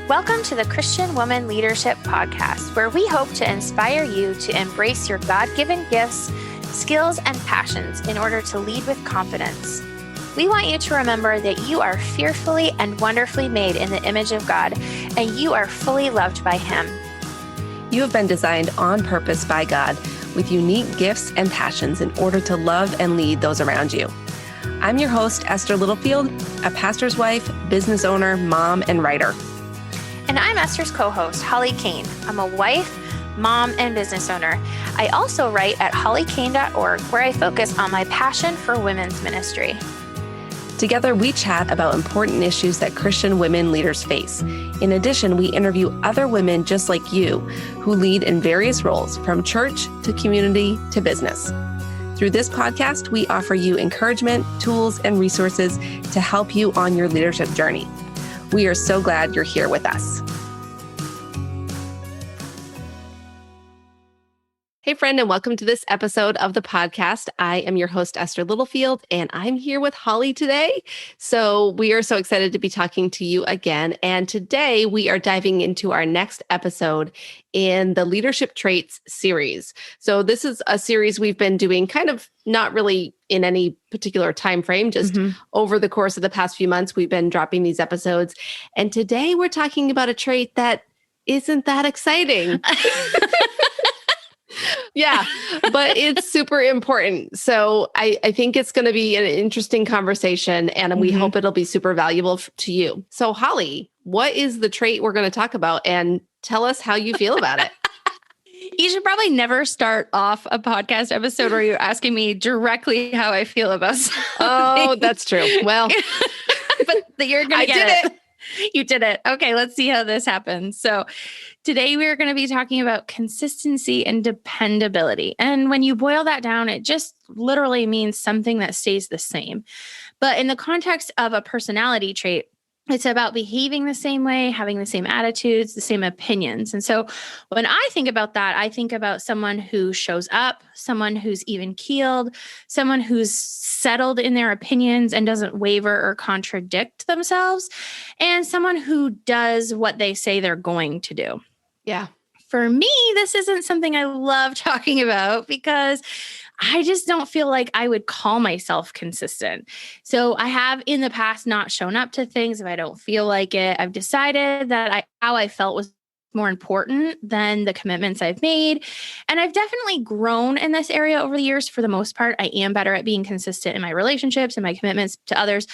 Welcome to the Christian Woman Leadership Podcast, where we hope to inspire you to embrace your God-given gifts, skills, and passions in order to lead with confidence. We want you to remember that you are fearfully and wonderfully made in the image of God, and you are fully loved by Him. You have been designed on purpose by God with unique gifts and passions in order to love and lead those around you. I'm your host, Esther Littlefield, a pastor's wife, business owner, mom, and writer. And I'm Esther's co-host, Holly Kane. I'm a wife, mom, and business owner. I also write at hollykane.org, where I focus on my passion for women's ministry. Together, we chat about important issues that Christian women leaders face. In addition, we interview other women just like you who lead in various roles, from church to community to business. Through this podcast, we offer you encouragement, tools, and resources to help you on your leadership journey. We are so glad you're here with us. Hey, friend, and welcome to this episode of the podcast. I am your host, Esther Littlefield, and I'm here with Holly today. So we are so excited to be talking to you again. And today we are diving into our next episode in the Leadership Traits series. So this is a series we've been doing kind of not really in any particular time frame, just over the course of the past few months, we've been dropping these episodes. And today we're talking about a trait that isn't that exciting. Yeah, but it's super important. So I think it's going to be an interesting conversation, and we hope it'll be super valuable to you. So Holly, what is the trait we're going to talk about, and tell us how you feel about it? You should probably never start off a podcast episode where you're asking me directly how I feel about something. Oh, that's true. Well, but you're going to get it. You did it. Okay, let's see how this happens. So today we're going to be talking about consistency and dependability. And when you boil that down, it just literally means something that stays the same. But in the context of a personality trait, it's about behaving the same way, having the same attitudes, the same opinions. And so when I think about that, I think about someone who shows up, someone who's even-keeled, someone who's settled in their opinions and doesn't waver or contradict themselves, and someone who does what they say they're going to do. Yeah. For me, this isn't something I love talking about because I just don't feel like I would call myself consistent. So I have in the past not shown up to things if I don't feel like it. I've decided that how I felt was more important than the commitments I've made. And I've definitely grown in this area over the years. For the most part, I am better at being consistent in my relationships and my commitments to others.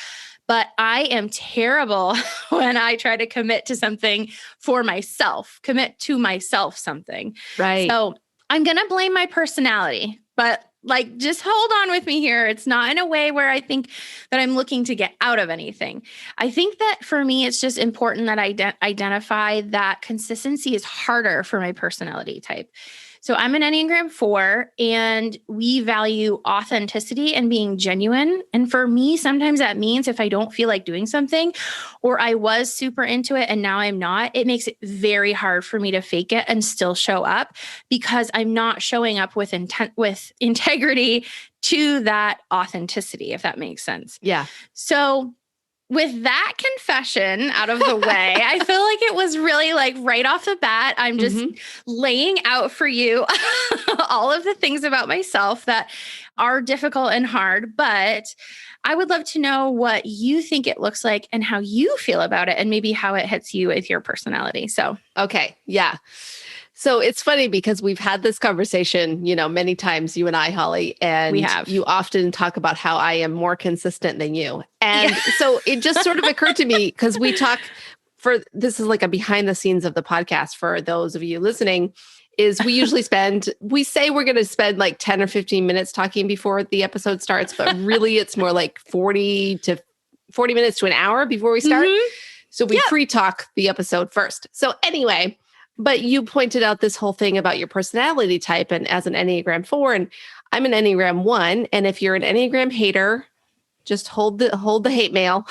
But I am terrible when I try to commit to something for myself, commit to myself something. Right. So I'm going to blame my personality, but just hold on with me here. It's not in a way where I think that I'm looking to get out of anything. I think that for me, it's just important that I identify that consistency is harder for my personality type. So I'm an Enneagram 4, and we value authenticity and being genuine. And for me, sometimes that means if I don't feel like doing something, or I was super into it and now I'm not, it makes it very hard for me to fake it and still show up, because I'm not showing up with integrity to that authenticity, if that makes sense. Yeah. So with that confession out of the way, I feel like it was really right off the bat, I'm just laying out for you all of the things about myself that are difficult and hard, but I would love to know what you think it looks like and how you feel about it, and maybe how it hits you with your personality. So, okay. Yeah. So it's funny because we've had this conversation, many times, you and I, Holly, and we have. You often talk about how I am more consistent than you. And so it just sort of occurred to me, because this is like a behind the scenes of the podcast for those of you listening, is we usually say we're going to spend 10 or 15 minutes talking before the episode starts, but really it's more like 40 minutes to an hour before we start. So we pre-talk the episode first. So anyway, but you pointed out this whole thing about your personality type, and as an Enneagram 4, and I'm an Enneagram 1. And if you're an Enneagram hater, just hold the hate mail.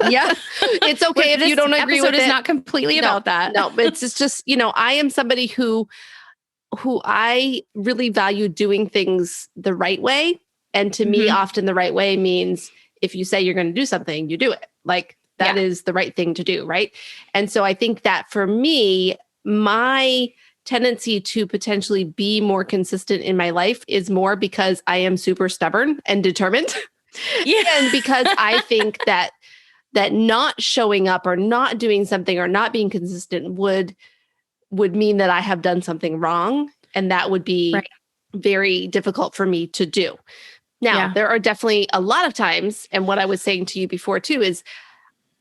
Yeah. It's okay if you don't agree with it. This episode is not completely about that. No, but it's just, I am somebody who I really value doing things the right way. And to me, often the right way means if you say you're going to do something, you do it. that is the right thing to do, right? And so I think that for me, my tendency to potentially be more consistent in my life is more because I am super stubborn and determined. Yeah. And because I think that not showing up or not doing something or not being consistent would mean that I have done something wrong. And that would be very difficult for me to do. Now, there are definitely a lot of times, and what I was saying to you before too, is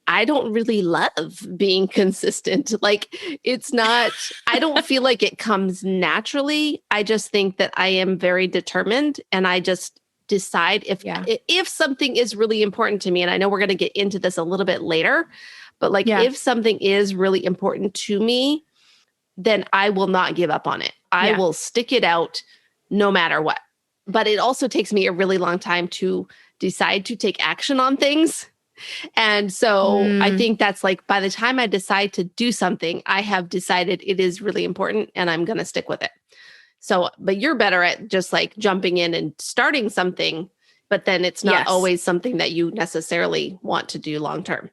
I don't really love being consistent. Like it's not, I don't feel like it comes naturally. I just think that I am very determined and I just decide if something is really important to me. And I know we're going to get into this a little bit later, but like if something is really important to me, then I will not give up on it. I will stick it out no matter what. But it also takes me a really long time to decide to take action on things. And so I think that's like by the time I decide to do something, I have decided it is really important and I'm going to stick with it. So, but you're better at just like jumping in and starting something, but then it's not always something that you necessarily want to do long term.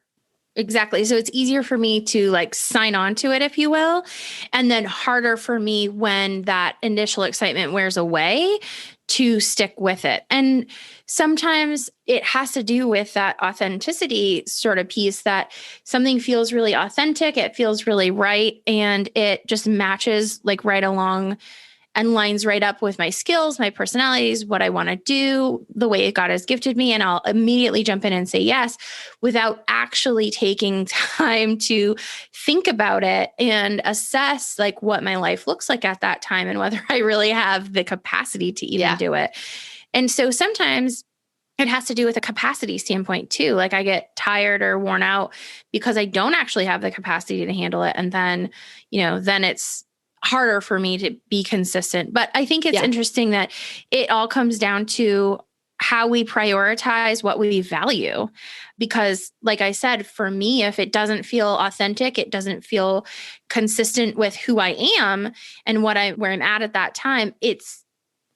Exactly. So it's easier for me to like sign on to it, if you will, and then harder for me when that initial excitement wears away to stick with it. And sometimes it has to do with that authenticity sort of piece, that something feels really authentic, it feels really right, and it just matches like right along and lines right up with my skills, my personalities, what I want to do, the way God has gifted me. And I'll immediately jump in and say yes without actually taking time to think about it and assess like what my life looks like at that time and whether I really have the capacity to even do it. And so sometimes it has to do with a capacity standpoint too. Like I get tired or worn out because I don't actually have the capacity to handle it. And then, then it's harder for me to be consistent. But I think it's interesting that it all comes down to how we prioritize what we value. Because like I said, for me, if it doesn't feel authentic, it doesn't feel consistent with who I am and where I'm at that time, it's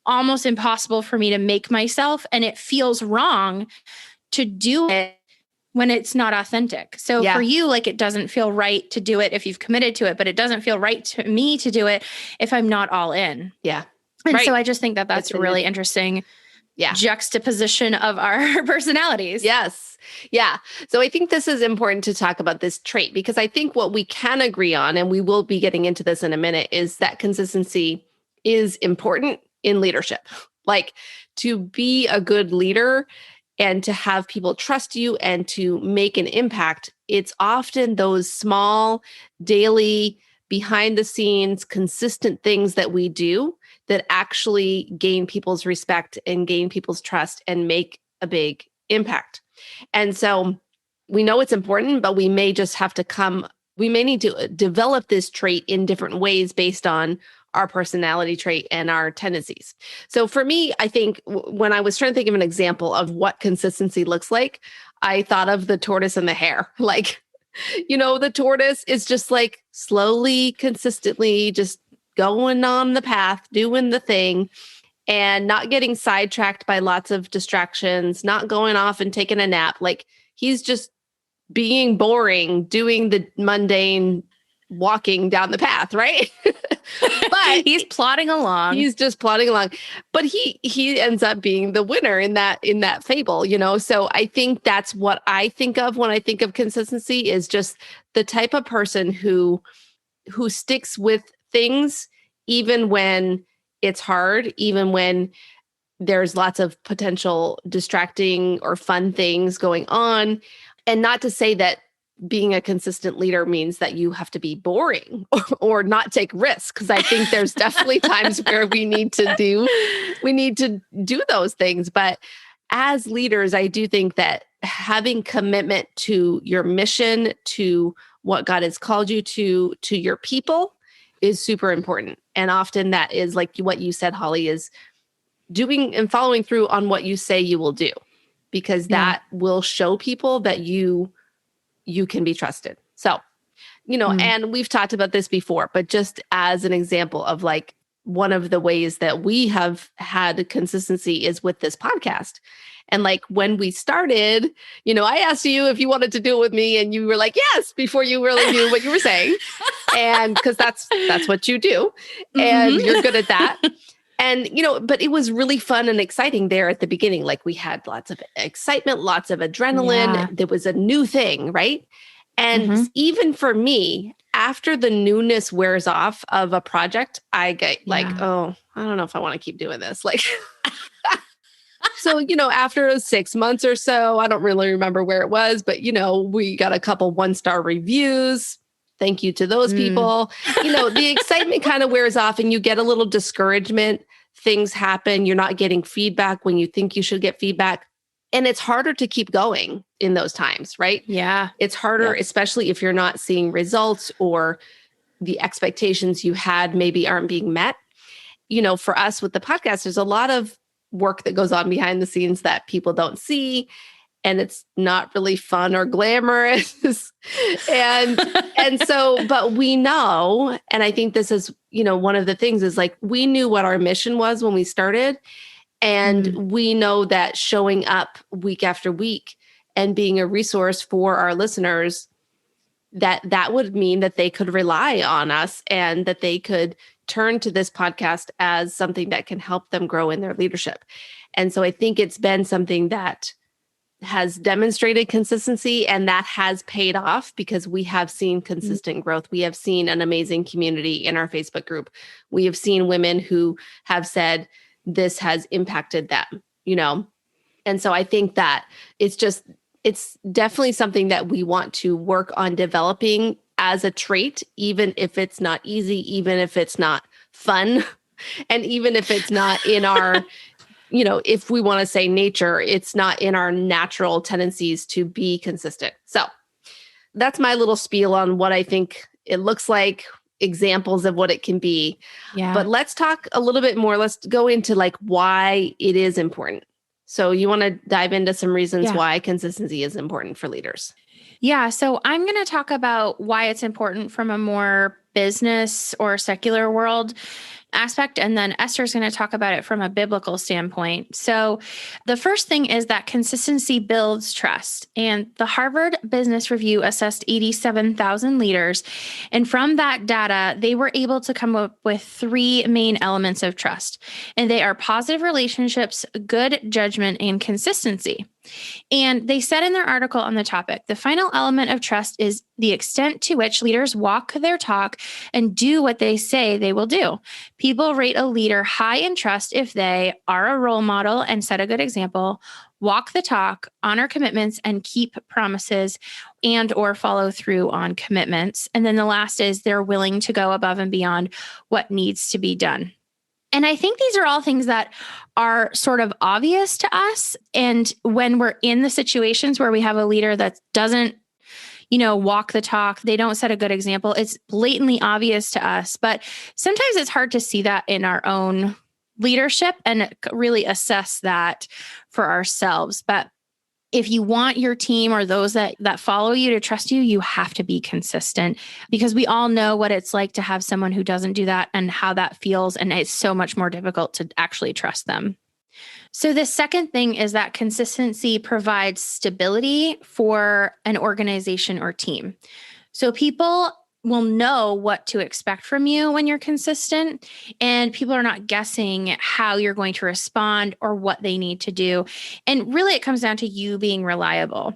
almost impossible for me to make myself, and it feels wrong to do it when it's not authentic. So for you, like it doesn't feel right to do it if you've committed to it, but it doesn't feel right to me to do it if I'm not all in. Yeah. And so I just think that that's a really interesting juxtaposition of our personalities. Yes. Yeah. So I think this is important to talk about this trait, because I think what we can agree on, and we will be getting into this in a minute, is that consistency is important in leadership. Like to be a good leader and to have people trust you and to make an impact, it's often those small, daily, behind the scenes, consistent things that we do that actually gain people's respect and gain people's trust and make a big impact. And so we know it's important, but we may just have to we may need to develop this trait in different ways based on our personality trait and our tendencies. So for me, I think when I was trying to think of an example of what consistency looks like, I thought of the tortoise and the hare. Like, the tortoise is just like slowly, consistently just going on the path, doing the thing, and not getting sidetracked by lots of distractions, not going off and taking a nap. Like he's just being boring, doing the mundane, walking down the path, right? But he's plodding along. He's just plodding along. But he ends up being the winner in that fable, So I think that's what I think of when I think of consistency, is just the type of person who sticks with things even when it's hard, even when there's lots of potential distracting or fun things going on. And not to say that being a consistent leader means that you have to be boring or not take risks. Because I think there's definitely times where we need to do those things. But as leaders, I do think that having commitment to your mission, to what God has called you to your people, is super important. And often that is like what you said, Holly, is doing and following through on what you say you will do, because that will show people that you can be trusted. So, and we've talked about this before, but just as an example of like one of the ways that we have had consistency is with this podcast. And like when we started, I asked you if you wanted to do it with me and you were like, yes, before you really knew what you were saying. And because that's what you do. And you're good at that. And, but it was really fun and exciting there at the beginning. Like we had lots of excitement, lots of adrenaline. Yeah. There was a new thing, right? And even for me, after the newness wears off of a project, I get like, oh, I don't know if I want to keep doing this. Like, so, after 6 months or so, I don't really remember where it was, but, we got a couple 1-star reviews. Thank you to those people. The excitement kind of wears off and you get a little discouragement. Things happen. You're not getting feedback when you think you should get feedback. And it's harder to keep going in those times, right? Yeah. It's harder, especially if you're not seeing results or the expectations you had maybe aren't being met. For us with the podcast, there's a lot of work that goes on behind the scenes that people don't see. And it's not really fun or glamorous. and so, but we know, and I think this is, one of the things is like, we knew what our mission was when we started. And we know that showing up week after week and being a resource for our listeners, that would mean that they could rely on us and that they could turn to this podcast as something that can help them grow in their leadership. And so I think it's been something that has demonstrated consistency and that has paid off because we have seen consistent growth. We have seen an amazing community in our Facebook group. We have seen women who have said, this has impacted them, And so I think that it's definitely something that we want to work on developing as a trait, even if it's not easy, even if it's not fun, and even if it's not in our, if we want to say nature, it's not in our natural tendencies to be consistent. So that's my little spiel on what I think it looks like, examples of what it can be. Yeah. But let's talk a little bit more. Let's go into like why it is important. So you want to dive into some reasons why consistency is important for leaders? Yeah. So I'm going to talk about why it's important from a more business or secular world aspect. And then Esther's going to talk about it from a biblical standpoint. So the first thing is that consistency builds trust. And the Harvard Business Review assessed 87,000 leaders. And from that data, they were able to come up with 3 main elements of trust. And they are positive relationships, good judgment, and consistency. And they said in their article on the topic, the final element of trust is the extent to which leaders walk their talk and do what they say they will do. People rate a leader high in trust if they are a role model and set a good example, walk the talk, honor commitments, and keep promises and or follow through on commitments. And then the last is they're willing to go above and beyond what needs to be done. And I think these are all things that are sort of obvious to us. And when we're in the situations where we have a leader that doesn't, walk the talk, they don't set a good example, it's blatantly obvious to us. But sometimes it's hard to see that in our own leadership and really assess that for ourselves. But if you want your team or those that follow you to trust you, you have to be consistent because we all know what it's like to have someone who doesn't do that and how that feels. And it's so much more difficult to actually trust them. So the second thing is that consistency provides stability for an organization or team. So people will know what to expect from you when you're consistent, and people are not guessing how you're going to respond or what they need to do. And really, it comes down to you being reliable.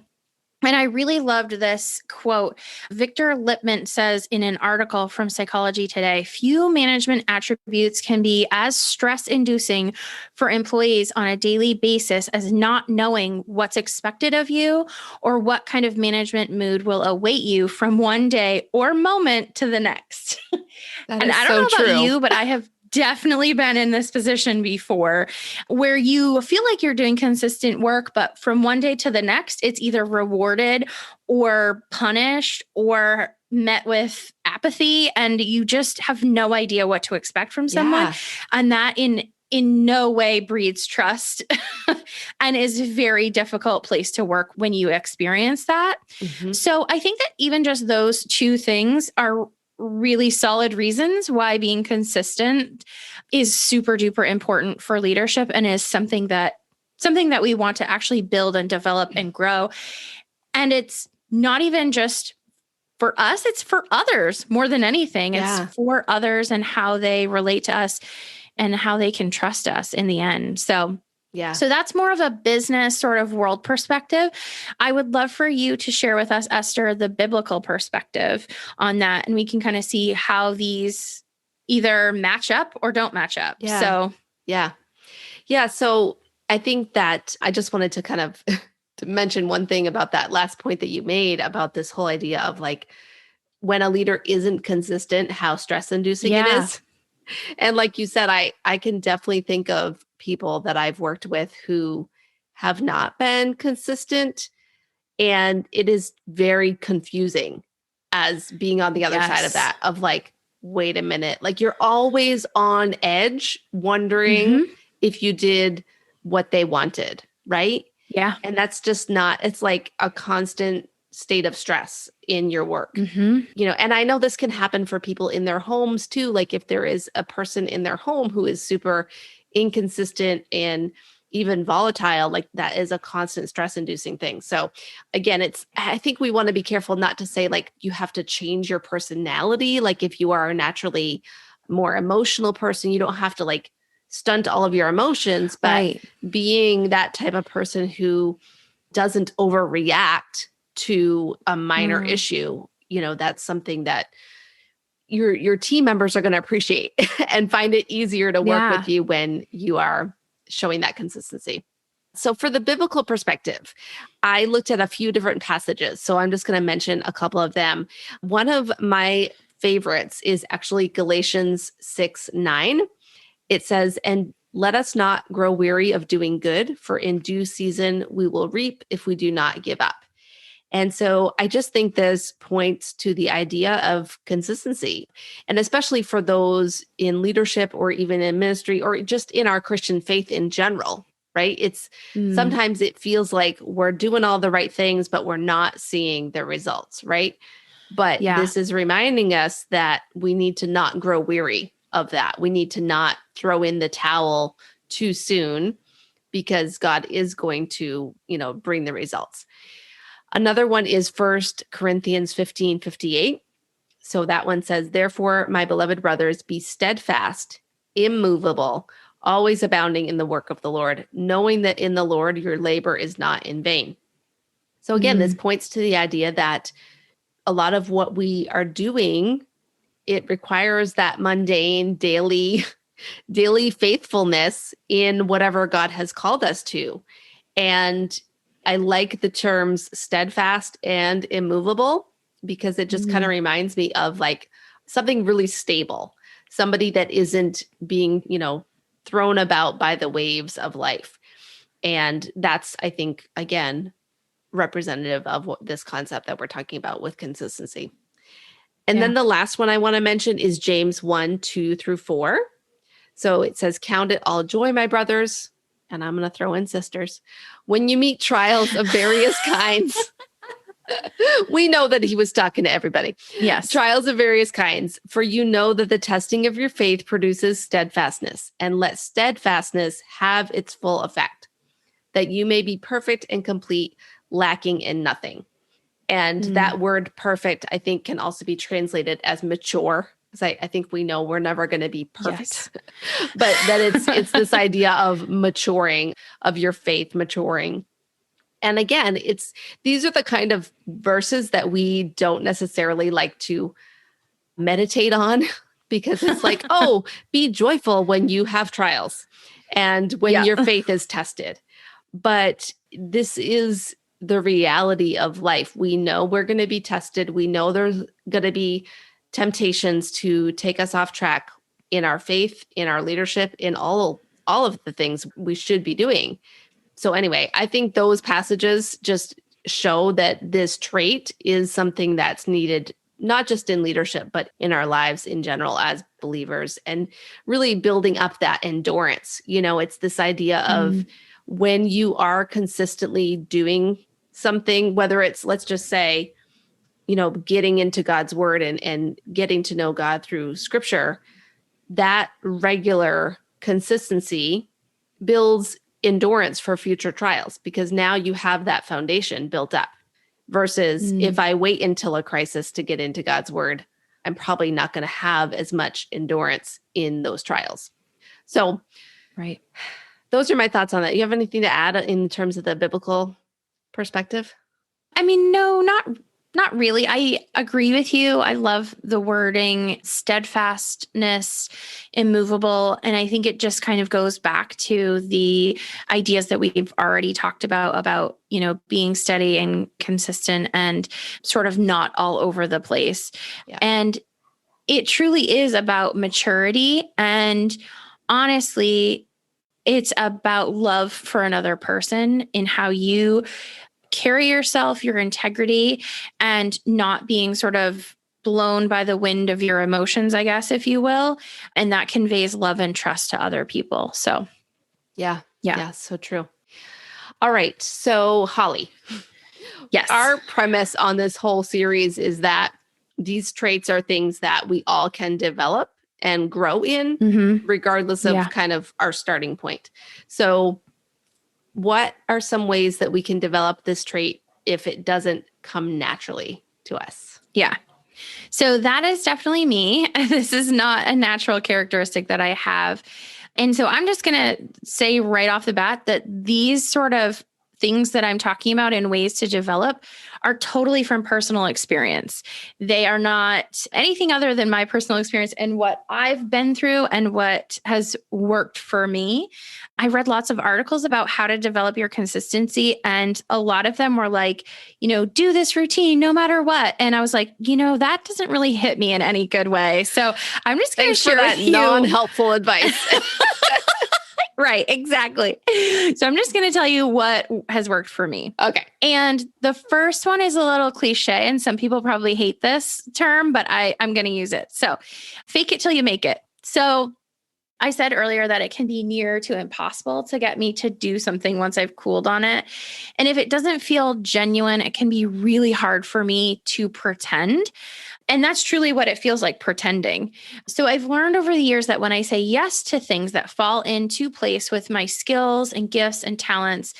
And I really loved this quote. Victor Lipman says in an article from Psychology Today, few management attributes can be as stress-inducing for employees on a daily basis as not knowing what's expected of you or what kind of management mood will await you from one day or moment to the next. And I don't know about you, but I have definitely been in this position before where you feel like you're doing consistent work, but from one day to the next, it's either rewarded or punished or met with apathy. And you just have no idea what to expect from someone. Yeah. And that in no way breeds trust and is a very difficult place to work when you experience that. Mm-hmm. So I think that even just those two things are really solid reasons why being consistent is super duper important for leadership and is something that we want to actually build and develop and grow. And it's not even just for us, it's for others more than anything. Yeah. It's for others and how they relate to us and how they can trust us in the end. So that's more of a business sort of world perspective. I would love for you to share with us, Esther, the biblical perspective on that. And we can kind of see how these either match up or don't match up. Yeah. So, Yeah. So I think that I just wanted to kind of to mention one thing about that last point that you made about this whole idea of like when a leader isn't consistent, how stress inducing it is. And like you said, I can definitely think of people that I've worked with who have not been consistent. And it is very confusing as being on the other side of that, of like, wait a minute, like you're always on edge, wondering if you did what they wanted, right? Yeah. And that's just not, it's like a constant state of stress in your work. And I know this can happen for people in their homes too. Like if there is a person in their home who is super inconsistent and even volatile, like that is a constant stress inducing thing. So again, I think we want to be careful not to say like you have to change your personality. Like if you are a naturally more emotional person, you don't have to like stunt all of your emotions, but being that type of person who doesn't overreact to a minor issue, that's something that your team members are going to appreciate and find it easier to work with you when you are showing that consistency. So for the biblical perspective, I looked at a few different passages. So I'm just going to mention a couple of them. One of my favorites is actually Galatians 6:9. It says, "And let us not grow weary of doing good, for in due season we will reap if we do not give up." And so I just think this points to the idea of consistency, and especially for those in leadership or even in ministry or just in our Christian faith in general, right? It's sometimes it feels like we're doing all the right things, but we're not seeing the results, right? But this is reminding us that we need to not grow weary of that. We need to not throw in the towel too soon because God is going to, bring the results. Another one is 1 Corinthians 15:58. So that one says, "Therefore, my beloved brothers, be steadfast, immovable, always abounding in the work of the Lord, knowing that in the Lord your labor is not in vain." So again, this points to the idea that a lot of what we are doing, it requires that mundane, daily faithfulness in whatever God has called us to. And I like the terms steadfast and immovable because it just kind of reminds me of like something really stable, somebody that isn't being, thrown about by the waves of life. And that's, I think, again, representative of this concept that we're talking about with consistency. And then the last one I want to mention is James 1:2-4. So it says, "Count it all joy, my brothers," and I'm going to throw in sisters, "when you meet trials of various kinds." We know that he was talking to everybody. Yes. "Trials of various kinds, for you know that the testing of your faith produces steadfastness, and let steadfastness have its full effect, that you may be perfect and complete, lacking in nothing." And that word perfect, I think, can also be translated as mature. Because I think we know we're never going to be perfect, but that it's this idea of maturing, of your faith maturing. And again, these are the kind of verses that we don't necessarily like to meditate on because it's like, oh, be joyful when you have trials and when your faith is tested. But this is the reality of life. We know we're going to be tested. We know there's going to be temptations to take us off track in our faith, in our leadership, in all of the things we should be doing. So anyway, I think those passages just show that this trait is something that's needed, not just in leadership, but in our lives in general as believers, and really building up that endurance. It's this idea of when you are consistently doing something, whether it's, let's just say, getting into God's word and getting to know God through scripture, that regular consistency builds endurance for future trials, because now you have that foundation built up, versus if I wait until a crisis to get into God's word, I'm probably not going to have as much endurance in those trials. So, Right. Those are my thoughts on that. You have anything to add in terms of the biblical perspective? I mean, no, not really. I agree with you. I love the wording steadfastness, immovable. And I think it just kind of goes back to the ideas that we've already talked about, being steady and consistent and sort of not all over the place. Yeah. And it truly is about maturity. And honestly, it's about love for another person in how you carry yourself, your integrity, and not being sort of blown by the wind of your emotions, I guess, if you will. And that conveys love and trust to other people. So, yeah, so true. All right. So, Holly. Yes. Our premise on this whole series is that these traits are things that we all can develop and grow in, regardless of kind of our starting point. So what are some ways that we can develop this trait if it doesn't come naturally to us? Yeah. So that is definitely me. This is not a natural characteristic that I have. And so I'm just going to say right off the bat that these sort of things that I'm talking about in ways to develop are totally from personal experience. They are not anything other than my personal experience and what I've been through and what has worked for me. I read lots of articles about how to develop your consistency, and a lot of them were like, do this routine no matter what. And I was like, that doesn't really hit me in any good way. So I'm just going to share that with you non-helpful advice. Right, exactly. So I'm just going to tell you what has worked for me. Okay. And the first one is a little cliche, and some people probably hate this term, but I'm going to use it. So fake it till you make it. So I said earlier that it can be near to impossible to get me to do something once I've cooled on it. And if it doesn't feel genuine, it can be really hard for me to pretend. And that's truly what it feels like, pretending. So I've learned over the years that when I say yes to things that fall into place with my skills and gifts and talents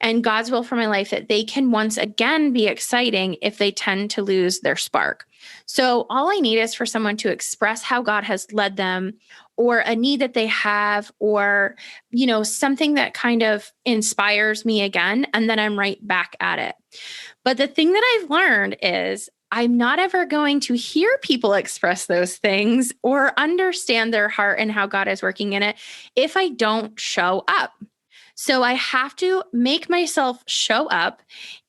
and God's will for my life, that they can once again be exciting if they tend to lose their spark. So all I need is for someone to express how God has led them, or a need that they have, or, something that kind of inspires me again. And then I'm right back at it. But the thing that I've learned is I'm not ever going to hear people express those things or understand their heart and how God is working in it if I don't show up. So I have to make myself show up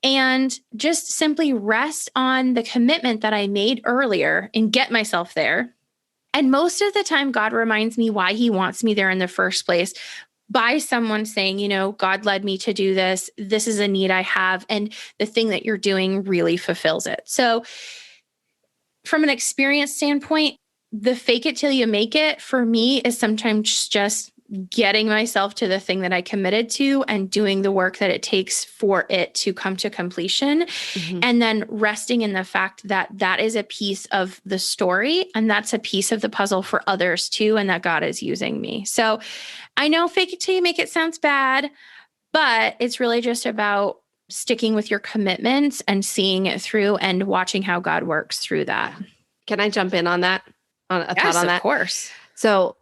and just simply rest on the commitment that I made earlier and get myself there. And most of the time, God reminds me why he wants me there in the first place by someone saying, God led me to do this. This is a need I have. And the thing that you're doing really fulfills it. So from an experience standpoint, the fake it till you make it for me is sometimes just getting myself to the thing that I committed to and doing the work that it takes for it to come to completion. And then resting in the fact that that is a piece of the story and that's a piece of the puzzle for others too, and that God is using me. So I know fake it till you make it sounds bad, but it's really just about sticking with your commitments and seeing it through and watching how God works through that. Can I jump in on that? On a thought on that? Of course. So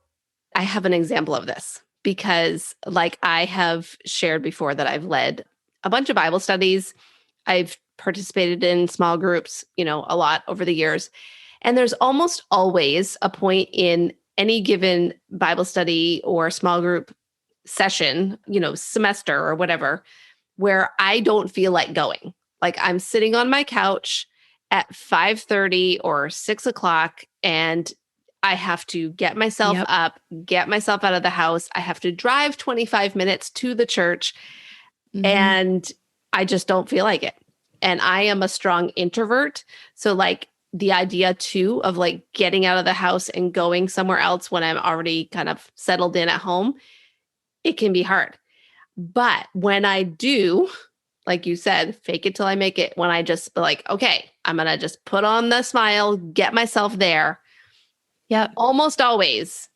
I have an example of this because, like I have shared before, that I've led a bunch of Bible studies. I've participated in small groups, a lot over the years. And there's almost always a point in any given Bible study or small group session, semester or whatever, where I don't feel like going. Like I'm sitting on my couch at 5:30 or 6 o'clock, and I have to get myself up, get myself out of the house. I have to drive 25 minutes to the church, and I just don't feel like it. And I am a strong introvert. So like the idea too of like getting out of the house and going somewhere else when I'm already kind of settled in at home, it can be hard. But when I do, like you said, fake it till I make it, when I just be like, okay, I'm going to just put on the smile, get myself there. Yep. Almost always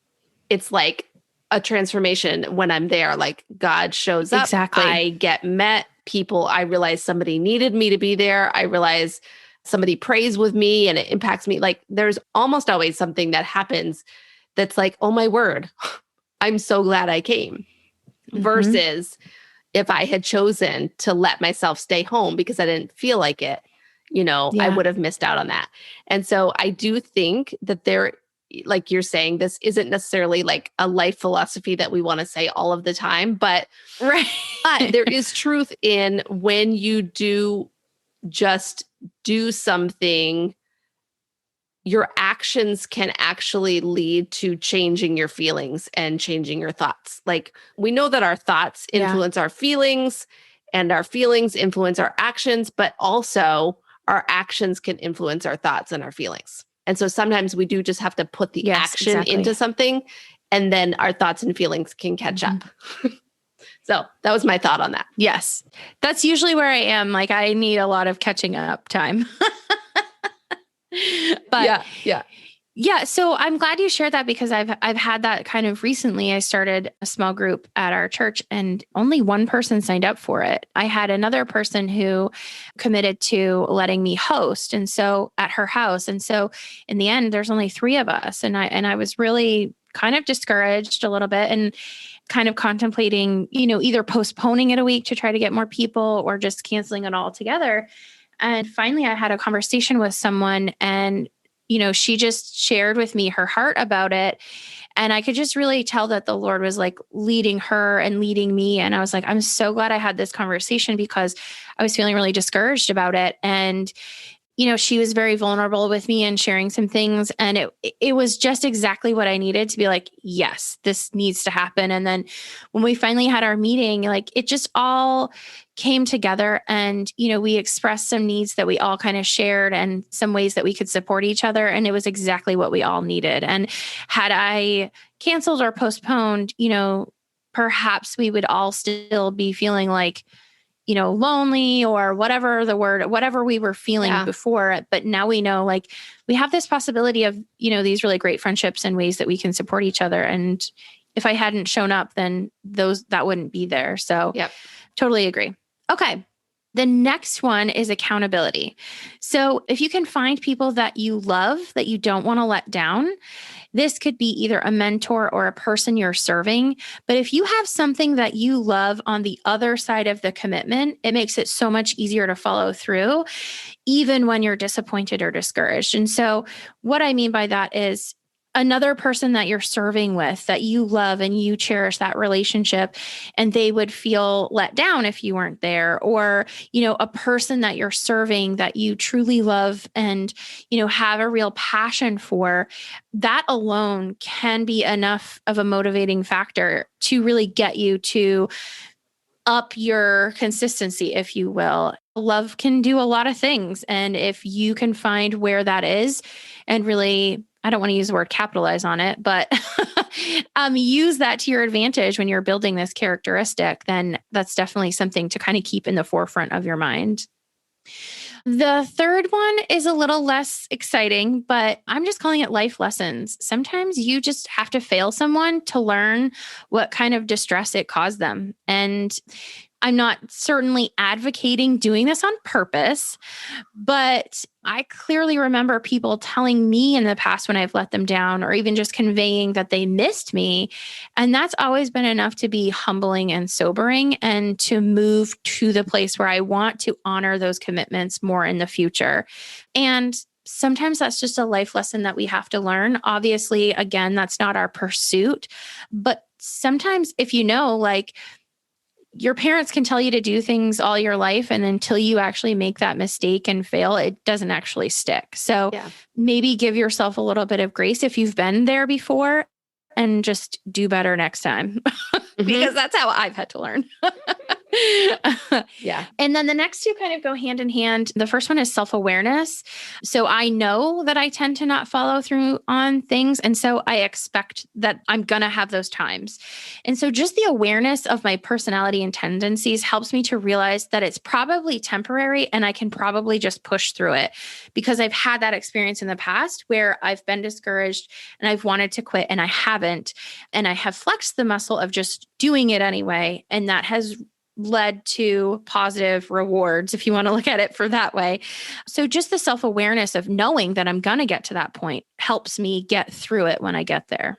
it's like a transformation when I'm there. Like God shows up. Exactly. I get met. People, I realize somebody needed me to be there. I realize somebody prays with me and it impacts me. Like there's almost always something that happens that's like, oh my word, I'm so glad I came. Versus if I had chosen to let myself stay home because I didn't feel like it, I would have missed out on that. And so I do think that there, like you're saying, this isn't necessarily like a life philosophy that we want to say all of the time, but there is truth in when you do just do something, your actions can actually lead to changing your feelings and changing your thoughts. Like we know that our thoughts influence our feelings and our feelings influence our actions, but also our actions can influence our thoughts and our feelings. And so sometimes we do just have to put the action into something, and then our thoughts and feelings can catch up. So that was my thought on that. Yes. That's usually where I am. Like I need a lot of catching up time. But yeah. So I'm glad you shared that because I've had that kind of recently. I started a small group at our church and only one person signed up for it. I had another person who committed to letting me host. And so at her house. And so in the end, there's only 3 of us. And I was really kind of discouraged a little bit and kind of contemplating, either postponing it a week to try to get more people or just canceling it all together. And finally, I had a conversation with someone and, she just shared with me her heart about it. And I could just really tell that the Lord was like leading her and leading me. And I was like, I'm so glad I had this conversation because I was feeling really discouraged about it. And she was very vulnerable with me and sharing some things. And it was just exactly what I needed to be like, yes, this needs to happen. And then when we finally had our meeting, like it just all came together and, we expressed some needs that we all kind of shared and some ways that we could support each other. And it was exactly what we all needed. And had I canceled or postponed, perhaps we would all still be feeling like, lonely or whatever we were feeling before. But now we know like we have this possibility of, these really great friendships and ways that we can support each other. And if I hadn't shown up, then that wouldn't be there. So totally agree. Okay. The next one is accountability. So if you can find people that you love, that you don't want to let down, this could be either a mentor or a person you're serving. But if you have something that you love on the other side of the commitment, it makes it so much easier to follow through, even when you're disappointed or discouraged. And so what I mean by that is another person that you're serving with that you love and you cherish that relationship and they would feel let down if you weren't there, or, a person that you're serving that you truly love and, have a real passion for, that alone can be enough of a motivating factor to really get you to up your consistency, if you will. Love can do a lot of things. And if you can find where that is and really, I don't want to use the word capitalize on it, but use that to your advantage when you're building this characteristic, then that's definitely something to kind of keep in the forefront of your mind. The third one is a little less exciting, but I'm just calling it life lessons. Sometimes you just have to fail someone to learn what kind of distress it caused them. And I'm not certainly advocating doing this on purpose, but I clearly remember people telling me in the past when I've let them down, or even just conveying that they missed me. And that's always been enough to be humbling and sobering and to move to the place where I want to honor those commitments more in the future. And sometimes that's just a life lesson that we have to learn. Obviously, again, that's not our pursuit, but sometimes if like, your parents can tell you to do things all your life, and until you actually make that mistake and fail, it doesn't actually stick. So maybe give yourself a little bit of grace if you've been there before and just do better next time because that's how I've had to learn. Yeah. And then the next two kind of go hand in hand. The first one is self-awareness. So I know that I tend to not follow through on things. And so I expect that I'm going to have those times. And so just the awareness of my personality and tendencies helps me to realize that it's probably temporary and I can probably just push through it, because I've had that experience in the past where I've been discouraged and I've wanted to quit and I haven't. And I have flexed the muscle of just doing it anyway. And that has led to positive rewards, if you want to look at it for that way. So just the self-awareness of knowing that I'm going to get to that point helps me get through it when I get there.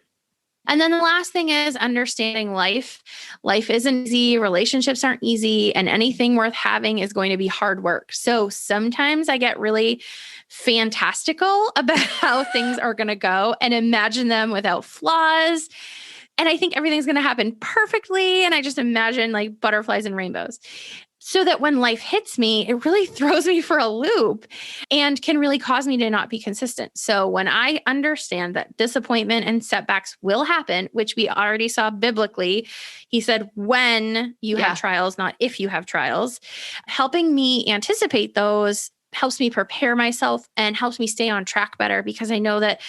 And then the last thing is understanding life. Life isn't easy, relationships aren't easy, and anything worth having is going to be hard work. So sometimes I get really fantastical about how things are going to go and imagine them without flaws. And I think everything's going to happen perfectly. And I just imagine like butterflies and rainbows, so that when life hits me, it really throws me for a loop and can really cause me to not be consistent. So when I understand that disappointment and setbacks will happen, which we already saw biblically, he said, when you have trials, not if you have trials, helping me anticipate those helps me prepare myself and helps me stay on track better, because I know that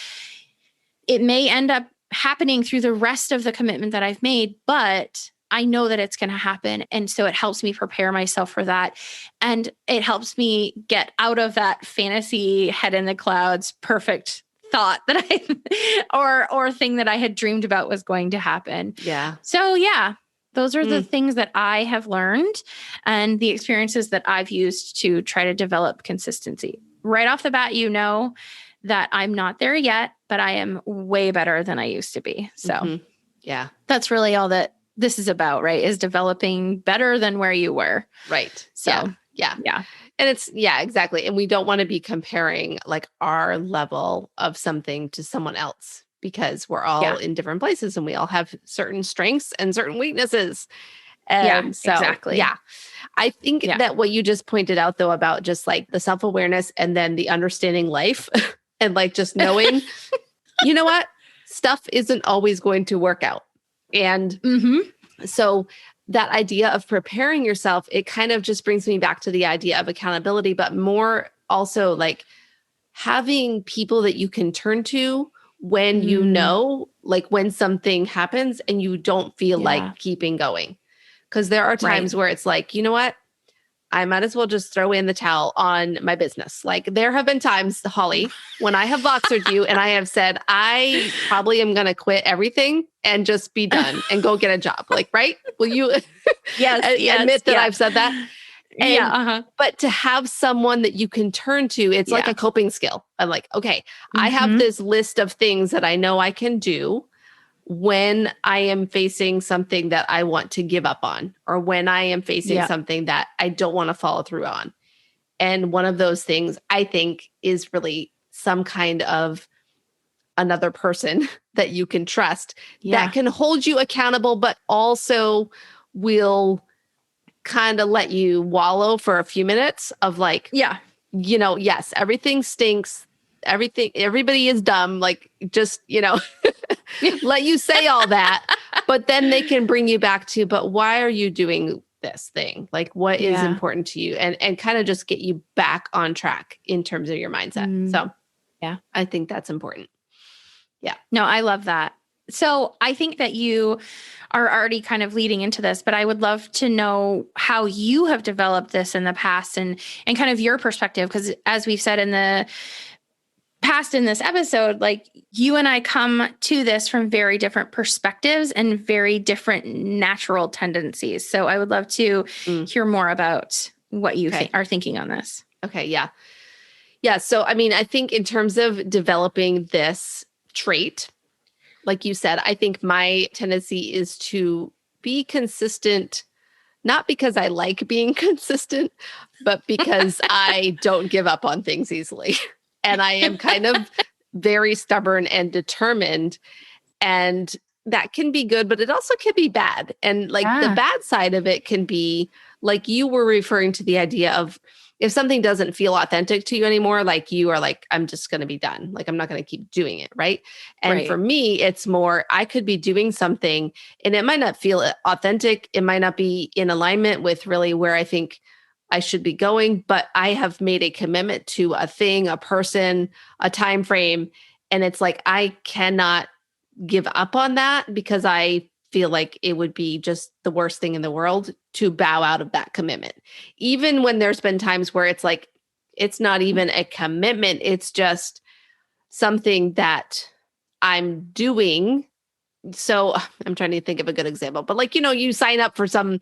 it may end up happening through the rest of the commitment that I've made, but I know that it's going to happen. And so it helps me prepare myself for that. And it helps me get out of that fantasy head in the clouds, perfect thought that or thing that I had dreamed about was going to happen. Yeah. So yeah, those are the things that I have learned and the experiences that I've used to try to develop consistency. Right off the bat, you know that I'm not there yet, but I am way better than I used to be. So yeah, that's really all that this is about, right? Is developing better than where you were. Right. So yeah. And it's, exactly. And we don't want to be comparing like our level of something to someone else, because we're all in different places and we all have certain strengths and certain weaknesses. And so, exactly. Yeah. I think that what you just pointed out though, about just like the self-awareness and then the understanding life and like just knowing, you know what, stuff isn't always going to work out. And so that idea of preparing yourself, it kind of just brings me back to the idea of accountability, but more also like having people that you can turn to when you know, like when something happens and you don't feel like keeping going. Because there are times where it's like, you know what, I might as well just throw in the towel on my business. Like there have been times, Holly, when I have boxered you and I have said, I probably am going to quit everything and just be done and go get a job. Like, right? Will you admit that I've said that? And, But to have someone that you can turn to, it's like a coping skill. I'm like, okay, I have this list of things that I know I can do when I am facing something that I want to give up on, or when I am facing something that I don't want to follow through on. And one of those things I think is really some kind of another person that you can trust that can hold you accountable, but also will kind of let you wallow for a few minutes of like, you know, yes, everything stinks. Everybody is dumb. Like just, you know, let you say all that, but then they can bring you back to, but why are you doing this thing? Like what is important to you, and kind of just get you back on track in terms of your mindset. So I think that's important. Yeah. No, I love that. So I think that you are already kind of leading into this, but I would love to know how you have developed this in the past and kind of your perspective. Because as we've said in the past in this episode, like you and I come to this from very different perspectives and very different natural tendencies. So I would love to hear more about what you are thinking on this. Okay. Yeah. Yeah. So, I mean, I think in terms of developing this trait, like you said, I think my tendency is to be consistent, not because I like being consistent, but because I don't give up on things easily. And I am kind of very stubborn and determined. And that can be good, but it also can be bad. And like the bad side of it can be like you were referring to the idea of if something doesn't feel authentic to you anymore, like you are like, I'm just going to be done. Like, I'm not going to keep doing it. Right. And Right. for me, it's more, I could be doing something and it might not feel authentic. It might not be in alignment with really where I think I should be going, but I have made a commitment to a thing, a person, a time frame. And it's like, I cannot give up on that because I feel like it would be just the worst thing in the world to bow out of that commitment. Even when there's been times where it's like, it's not even a commitment, it's just something that I'm doing. So I'm trying to think of a good example, but like, you sign up for some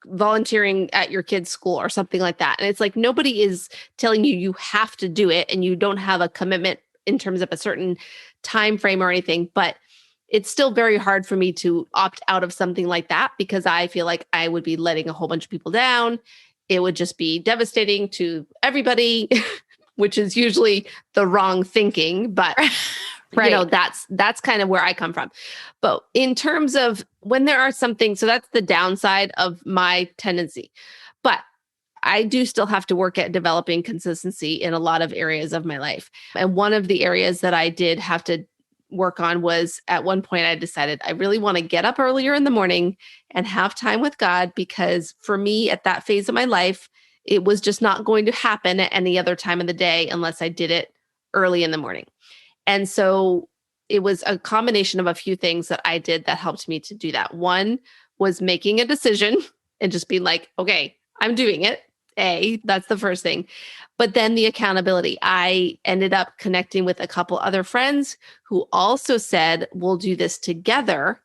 volunteering at your kid's school or something like that. And it's like, nobody is telling you have to do it and you don't have a commitment in terms of a certain time frame or anything, but it's still very hard for me to opt out of something like that because I feel like I would be letting a whole bunch of people down. It would just be devastating to everybody, which is usually the wrong thinking, but Right. that's kind of where I come from. But in terms of when there are some things, so that's the downside of my tendency. But I do still have to work at developing consistency in a lot of areas of my life. And one of the areas that I did have to work on was at one point I decided I really want to get up earlier in the morning and have time with God because for me at that phase of my life, it was just not going to happen at any other time of the day unless I did it early in the morning. And so it was a combination of a few things that I did that helped me to do that. One was making a decision and just being like, okay, I'm doing it. That's the first thing. But then the accountability. I ended up connecting with a couple other friends who also said, we'll do this together.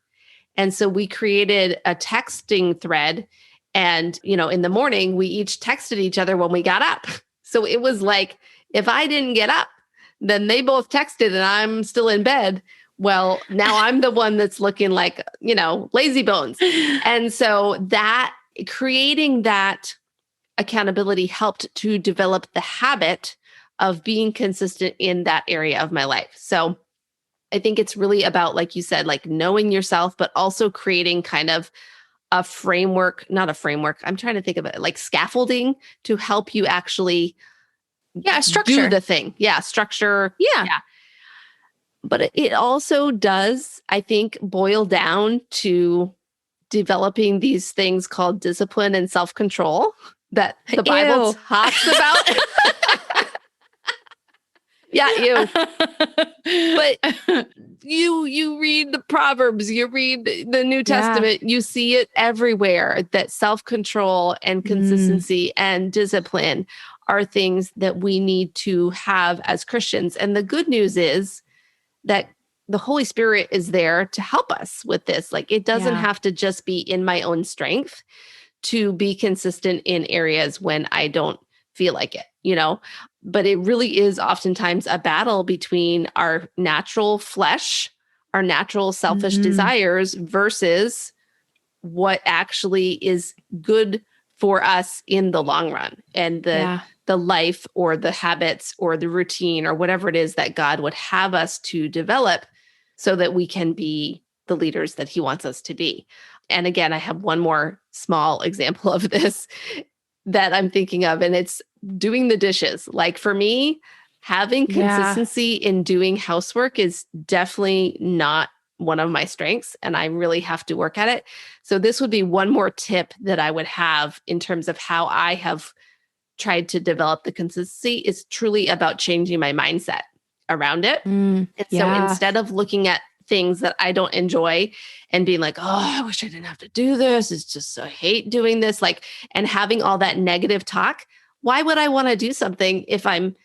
And so we created a texting thread. And, in the morning, we each texted each other when we got up. So it was like, if I didn't get up, then they both texted and I'm still in bed. Well, now I'm the one that's looking like, lazy bones. And so that creating that accountability helped to develop the habit of being consistent in that area of my life. So I think it's really about, like you said, like knowing yourself, but also creating kind of a framework, not a framework. I'm trying to think of it like scaffolding to help you actually Structure. do the thing. Yeah. Structure. Yeah. But it also does, I think, boil down to developing these things called discipline and self-control that the Bible talks about. Yeah, you. But you read the Proverbs, you read the New Testament, you see it everywhere that self-control and consistency and discipline are things that we need to have as Christians. And the good news is that the Holy Spirit is there to help us with this. Like it doesn't have to just be in my own strength to be consistent in areas when I don't feel like it, but it really is oftentimes a battle between our natural flesh, our natural selfish desires versus what actually is good for us in the long run and the life or the habits or the routine or whatever it is that God would have us to develop so that we can be the leaders that he wants us to be. And again, I have one more small example of this that I'm thinking of, and it's doing the dishes. Like for me, having consistency in doing housework is definitely not one of my strengths, and I really have to work at it. So this would be one more tip that I would have in terms of how I have tried to develop the consistency is truly about changing my mindset around it. And so instead of looking at things that I don't enjoy and being like, oh, I wish I didn't have to do this. It's just, I hate doing this. Like, and having all that negative talk, why would I want to do something if I'm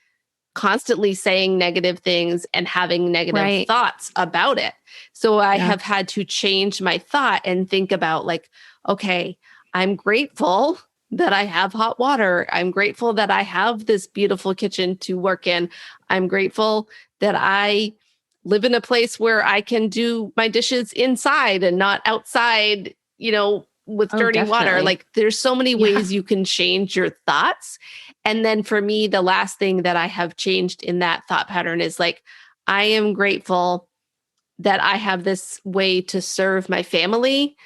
constantly saying negative things and having negative thoughts about it? So I have had to change my thought and think about like, okay, I'm grateful that I have hot water. I'm grateful that I have this beautiful kitchen to work in. I'm grateful that I live in a place where I can do my dishes inside and not outside, with dirty water. Like there's so many ways you can change your thoughts. And then for me, the last thing that I have changed in that thought pattern is like, I am grateful that I have this way to serve my family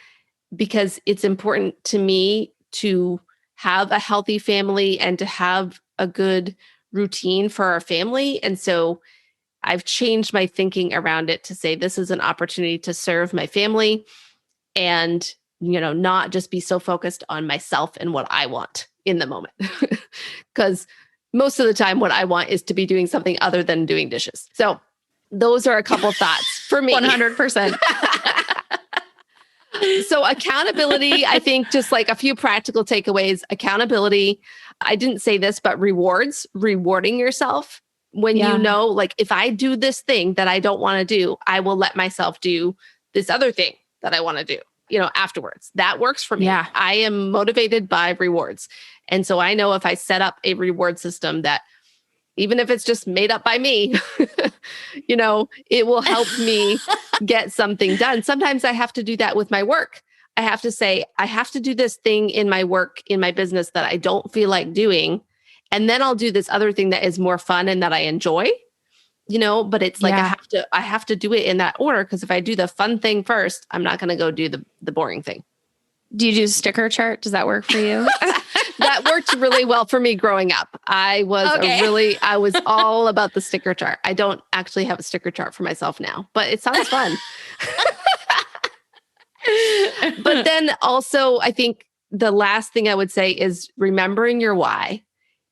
because it's important to me to have a healthy family and to have a good routine for our family. And so I've changed my thinking around it to say this is an opportunity to serve my family and, not just be so focused on myself and what I want in the moment. Because most of the time what I want is to be doing something other than doing dishes. So those are a couple thoughts for me. 100%. So accountability, I think just like a few practical takeaways. Accountability, I didn't say this, but rewarding yourself when like if I do this thing that I don't want to do, I will let myself do this other thing that I want to do, afterwards. That works for me. Yeah. I am motivated by rewards. And so I know if I set up a reward system that even if it's just made up by me, it will help me get something done. Sometimes I have to do that with my work. I have to say, I have to do this thing in my work, in my business that I don't feel like doing. And then I'll do this other thing that is more fun and that I enjoy, but it's like, I have to do it in that order. Because if I do the fun thing first, I'm not going to go do the boring thing. Do you do sticker chart? Does that work for you? That worked really well for me growing up. I was all about the sticker chart. I don't actually have a sticker chart for myself now, but it sounds fun. But then also, I think the last thing I would say is remembering your why,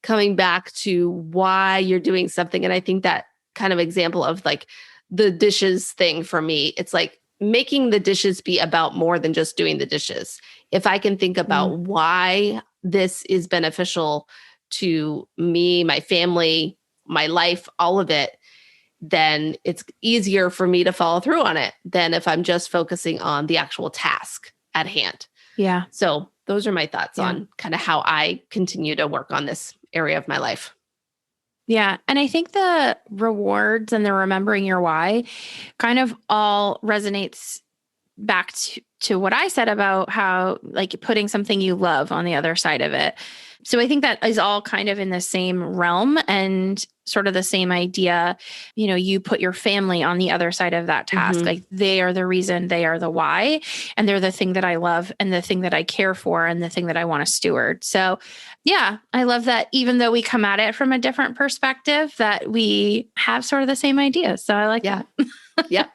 coming back to why you're doing something. And I think that kind of example of like the dishes thing for me, it's like making the dishes be about more than just doing the dishes. If I can think about why this is beneficial to me, my family, my life, all of it, then it's easier for me to follow through on it than if I'm just focusing on the actual task at hand. Yeah. So those are my thoughts on kind of how I continue to work on this area of my life. Yeah. And I think the rewards and the remembering your why kind of all resonates back to what I said about how like putting something you love on the other side of it. So I think that is all kind of in the same realm and sort of the same idea. You put your family on the other side of that task. Mm-hmm. Like they are the reason, they are the why, and they're the thing that I love and the thing that I care for and the thing that I want to steward. So yeah, I love that even though we come at it from a different perspective, that we have sort of the same idea. So I like that. Yeah.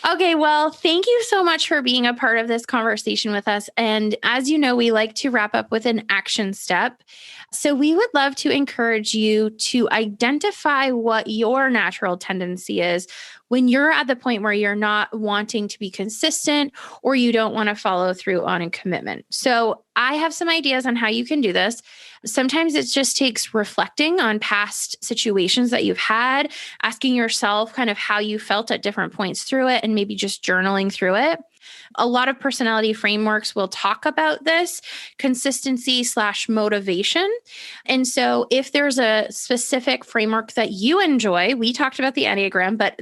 Okay, well, thank you so much for being a part of this conversation with us. And as you know, we like to wrap up with an action step. So we would love to encourage you to identify what your natural tendency is when you're at the point where you're not wanting to be consistent or you don't want to follow through on a commitment. So I have some ideas on how you can do this. Sometimes it just takes reflecting on past situations that you've had, asking yourself kind of how you felt at different points through it, and maybe just journaling through it. A lot of personality frameworks will talk about this consistency/motivation. And so if there's a specific framework that you enjoy, we talked about the Enneagram, but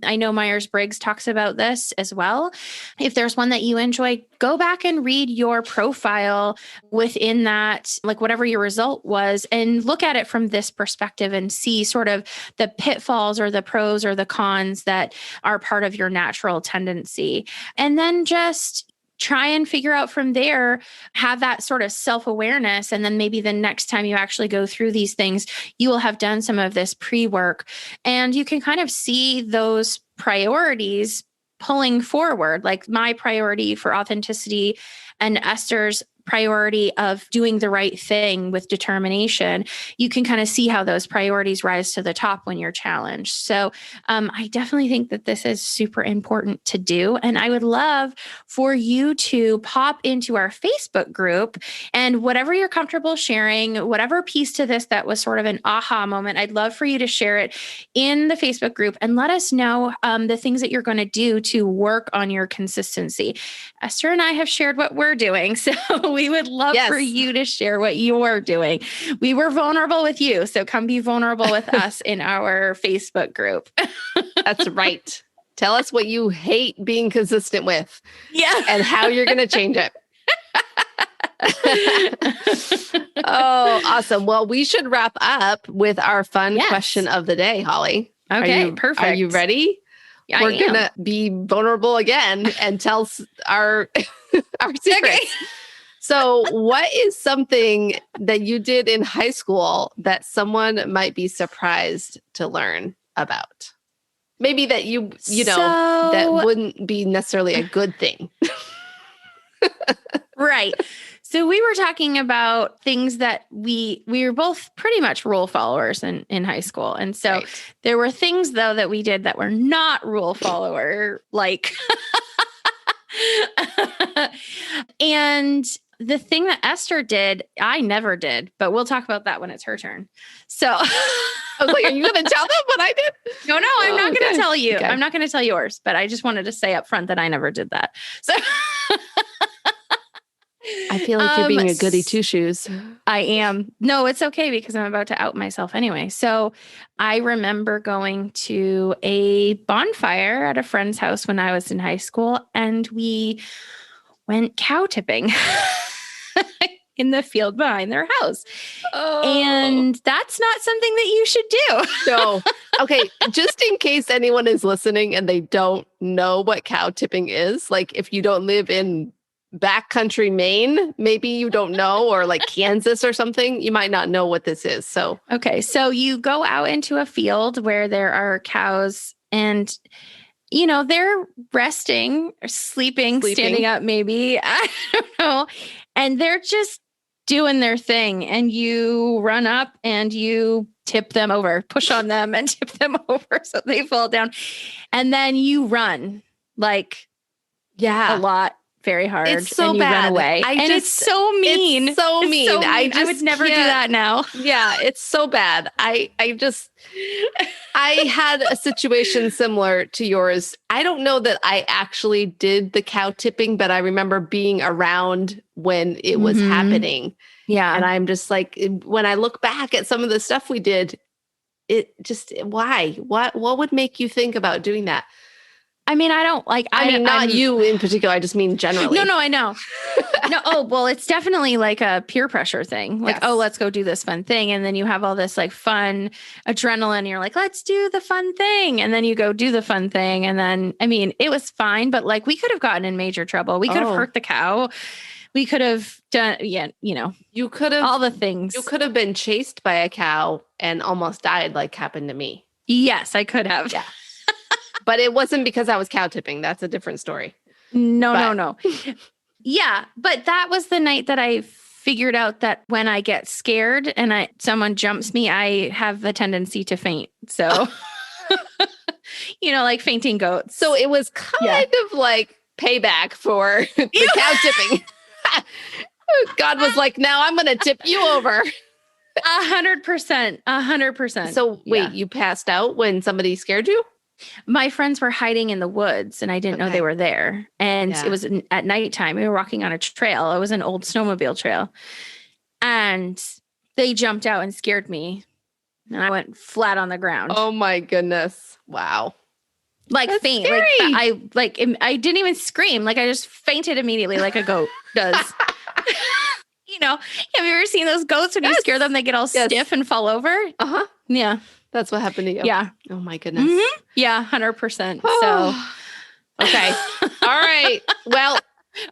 I know Myers-Briggs talks about this as well. If there's one that you enjoy, go back and read your profile within that, like whatever your result was, and look at it from this perspective and see sort of the pitfalls or the pros or the cons that are part of your natural tendency. And then just try and figure out from there, have that sort of self-awareness. And then maybe the next time you actually go through these things, you will have done some of this pre-work and you can kind of see those priorities pulling forward, like my priority for authenticity and Esther's priority of doing the right thing with determination. You can kind of see how those priorities rise to the top when you're challenged. So I definitely think that this is super important to do. And I would love for you to pop into our Facebook group and whatever you're comfortable sharing, whatever piece to this that was sort of an aha moment, I'd love for you to share it in the Facebook group and let us know the things that you're going to do to work on your consistency. Esther and I have shared what we're doing. So we would love for you to share what you're doing. We were vulnerable with you, so come be vulnerable with us in our Facebook group. That's right. Tell us what you hate being consistent with. Yeah. And how you're going to change it. Oh, awesome. Well, we should wrap up with our fun question of the day, Holly. Okay, perfect. Are you ready? Yeah, we're going to be vulnerable again and tell our secrets. Okay. So what is something that you did in high school that someone might be surprised to learn about? Maybe that you know, that wouldn't be necessarily a good thing. Right. So we were talking about things that we were both pretty much rule followers in high school. And so there were things though that we did that were not rule follower, like and the thing that Esther did, I never did, but we'll talk about that when it's her turn. So I was like, are you going to tell them what I did? No, I'm not going to tell you. Okay. I'm not going to tell yours, but I just wanted to say up front that I never did that. So I feel like you're being a goody two shoes. I am. No, it's okay because I'm about to out myself anyway. So I remember going to a bonfire at a friend's house when I was in high school, and we went cow tipping in the field behind their house. Oh. And that's not something that you should do. No. Okay. Just in case anyone is listening and they don't know what cow tipping is, like if you don't live in backcountry Maine, maybe you don't know, or like Kansas or something, you might not know what this is. So, okay. So you go out into a field where there are cows and you know, they're resting or sleeping, standing up, maybe. I don't know. And they're just doing their thing. And you run up and you tip them over, push on them and tip them over so they fall down. And then you run like a lot. Very hard. It's so and you bad. Run away. It's so mean. It's so mean. I would never do that now. Yeah, it's so bad. I had a situation similar to yours. I don't know that I actually did the cow tipping, but I remember being around when it was happening. Yeah. And I'm just like, when I look back at some of the stuff we did, it just, why? What would make you think about doing that? I mean, I don't like, I mean, not you in particular. I just mean generally. No, I know. No. Oh, well, it's definitely like a peer pressure thing. Like, oh, let's go do this fun thing. And then you have all this like fun adrenaline. And you're like, let's do the fun thing. And then you go do the fun thing. And then, I mean, it was fine, but like we could have gotten in major trouble. We could have hurt the cow. We could have done, you could have all the things. You could have been chased by a cow and almost died like happened to me. Yes, I could have. Yeah. But it wasn't because I was cow tipping. That's a different story. No. Yeah, but that was the night that I figured out that when I get scared and someone jumps me, I have a tendency to faint. So, like fainting goats. So it was kind of like payback for the cow tipping. God was like, now I'm going to tip you over. 100%. So wait, you passed out when somebody scared you? My friends were hiding in the woods and I didn't know they were there. And it was at nighttime. We were walking on a trail. It was an old snowmobile trail. And they jumped out and scared me. And I went flat on the ground. Oh my goodness. Wow. Like that's faint. Scary. I didn't even scream. Like I just fainted immediately like a goat does. Have you ever seen those goats when you scare them, they get all stiff and fall over? Uh-huh. Yeah. That's what happened to you. Yeah. Oh my goodness. Mm-hmm. Yeah, 100%. So, okay. All right. Well,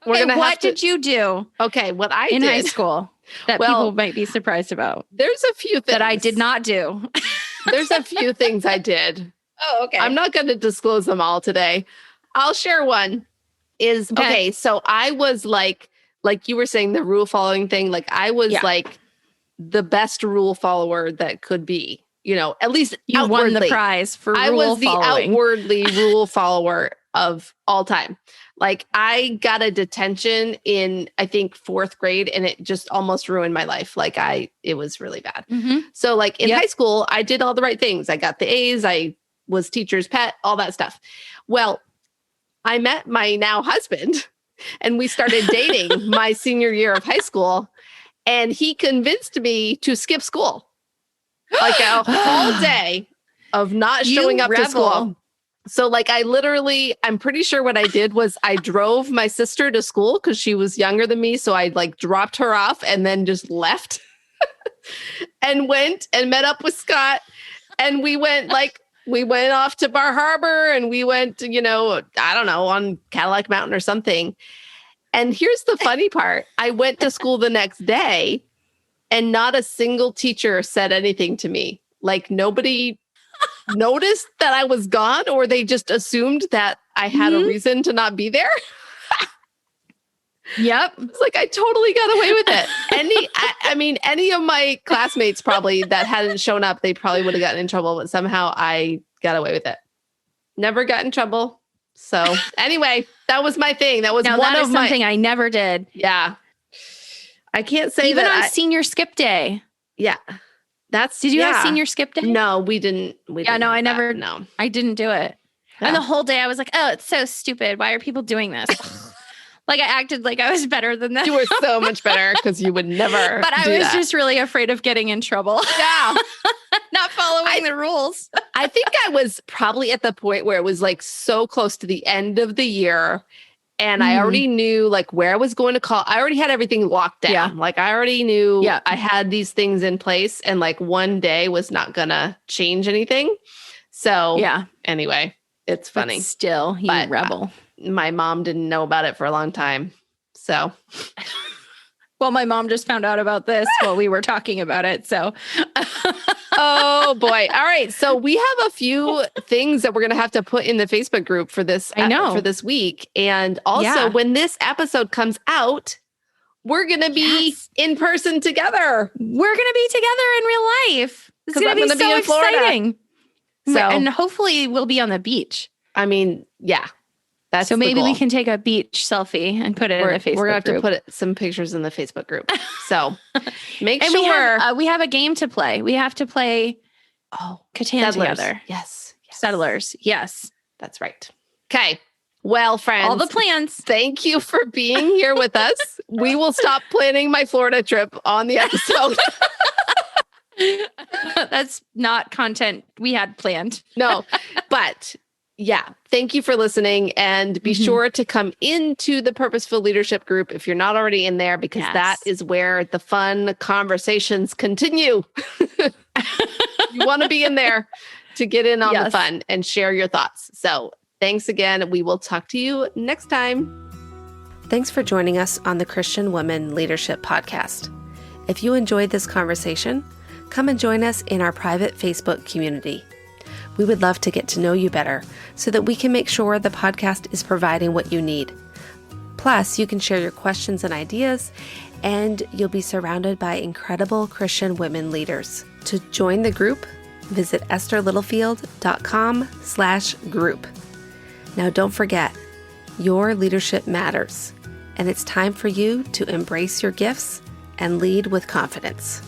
what did you do? Okay, what I did in high school school that people might be surprised about. There's a few things that I did not do. There's a few things I did. Oh, okay. I'm not going to disclose them all today. I'll share one. Okay, so I was like you were saying the rule following thing, like I was like the best rule follower that could be. At least you outwardly. won the prize for I rule was the following. Outwardly rule follower of all time. Like I got a detention in, I think 4th grade and it just almost ruined my life. Like it was really bad. Mm-hmm. So like in high school, I did all the right things. I got the A's. I was teacher's pet, all that stuff. Well, I met my now husband and we started dating my senior year of high school and he convinced me to skip school. Like a whole day of not showing up to school. So like I'm pretty sure what I did was I drove my sister to school because she was younger than me. So I like dropped her off and then just left and went and met up with Scott. And we went off to Bar Harbor and we went, I don't know, on Cadillac Mountain or something. And here's the funny part. I went to school the next day and not a single teacher said anything to me. Like nobody noticed that I was gone, or they just assumed that I had a reason to not be there. Yep. It's like I totally got away with it. I mean, any of my classmates probably that hadn't shown up, they probably would have gotten in trouble, but somehow I got away with it. Never got in trouble. So anyway, that was my thing. That was something I never did. Yeah. I can't say even that on senior skip day. Yeah. Did you have senior skip day? No, we didn't. I never. No, I didn't do it. Yeah. And the whole day I was like, oh, it's so stupid. Why are people doing this? Like I acted like I was better than them. You were so much better because you would never. But I was just really afraid of getting in trouble. Yeah. Not following the rules. I think I was probably at the point where it was like so close to the end of the year. And I already knew like where I was going to call. I already had everything locked down. Yeah. Like I already knew I had these things in place and like one day was not going to change anything. So anyway, it's funny. But still, you rebel. My mom didn't know about it for a long time. So. Well, my mom just found out about this while we were talking about it. So. Oh boy. All right. So we have a few things that we're going to have to put in the Facebook group for this, for this week. And also when this episode comes out, we're going to be in person together. We're going to be together in real life. It's going to be so exciting. So, and hopefully we'll be on the beach. I mean, yeah. That's so maybe we can take a beach selfie and put it in the Facebook group. We're going to have to put some pictures in the Facebook group. So make sure. We have a game to play. We have to play Catan together. Yes. Settlers. Yes. That's right. Okay. Well, friends. All the plans. Thank you for being here with us. We will stop planning my Florida trip on the episode. That's not content we had planned. No, but yeah, thank you for listening, and be sure to come into the Purposeful Leadership group if you're not already in there, because that is where the fun conversations continue. You want to be in there to get in on the fun and share your thoughts. So thanks again. We will talk to you next time. Thanks for joining us on the Christian Women Leadership Podcast. If you enjoyed this conversation, come and join us in our private Facebook community. We would love to get to know you better so that we can make sure the podcast is providing what you need. Plus, you can share your questions and ideas, and you'll be surrounded by incredible Christian women leaders. To join the group, visit estherlittlefield.com/group. Now, don't forget, your leadership matters, and it's time for you to embrace your gifts and lead with confidence.